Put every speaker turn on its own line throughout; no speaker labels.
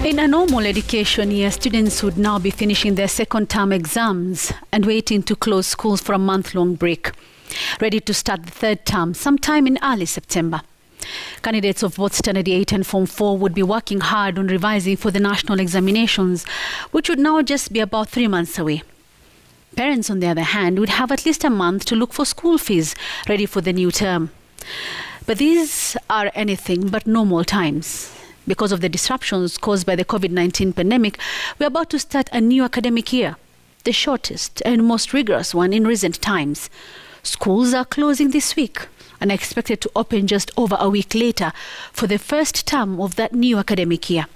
In a normal education year, students would now be finishing their second term exams and waiting to close schools for a month-long break, ready to start the third term sometime in early September. Candidates of both Standard 8 and Form 4 would be working hard on revising for the national examinations, which would now just be about 3 months away. Parents, on the other hand, would have at least a month to look for school fees ready for the new term. But these are anything but normal times. Because of the disruptions caused by the COVID-19 pandemic, we are about to start a new academic year, the shortest and most rigorous one in recent times. Schools are closing this week and are expected to open just over a week later for the first term of that new academic year.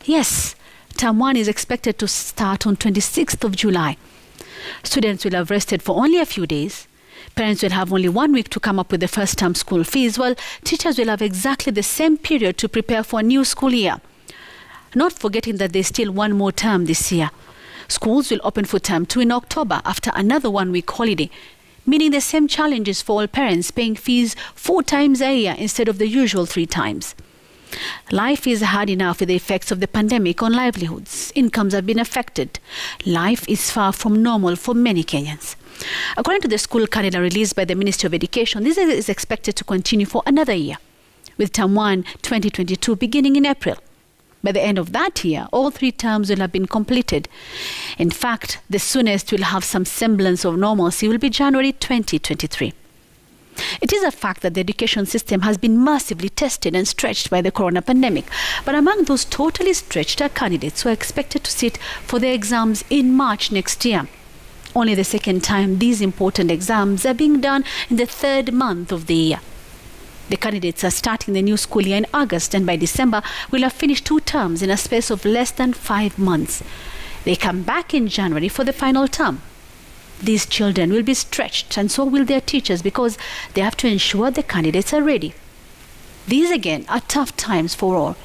Yes, term 1 is expected to start on 26th of July. Students will have rested for only a few days. Parents will have only 1 week to come up with the first term school fees, while teachers will have exactly the same period to prepare for a new school year. Not forgetting that there's still one more term this year. Schools will open for term 2 in October after another 1 week holiday, meaning the same challenges for all parents paying fees 4 times a year instead of the usual 3 times. Life is hard enough with the effects of the pandemic on livelihoods. Incomes have been affected. Life is far from normal for many Kenyans. According to the school calendar released by the Ministry of Education, this is expected to continue for another year, with term 1 2022 beginning in April. By the end of that year, all 3 terms will have been completed. In fact, the soonest we'll have some semblance of normalcy will be January 2023. It is a fact that the education system has been massively tested and stretched by the corona pandemic. But among those totally stretched are candidates who are expected to sit for their exams in March next year. Only the second time these important exams are being done in the 3rd month of the year. The candidates are starting the new school year in August, and by December will have finished 2 terms in a space of less than 5 months. They come back in January for the final term. These children will be stretched, and so will their teachers, because they have to ensure the candidates are ready. These again are tough times for all.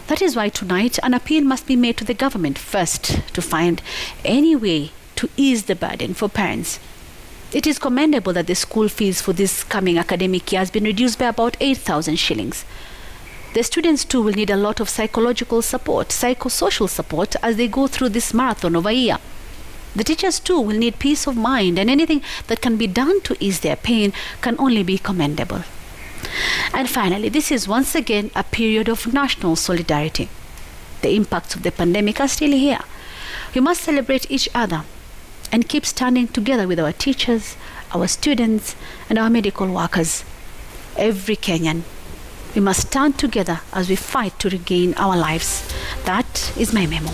That is why tonight an appeal must be made to the government first to find any way to ease the burden for parents. It is commendable that the school fees for this coming academic year has been reduced by about 8,000 shillings. The students too will need a lot of psychological support, psychosocial support as they go through this marathon of a year. The teachers too will need peace of mind, and anything that can be done to ease their pain can only be commendable. And finally, this is once again a period of national solidarity. The impacts of the pandemic are still here. We must celebrate each other and keep standing together with our teachers, our students, and our medical workers. Every Kenyan, we must stand together as we fight to regain our lives. That is my memo.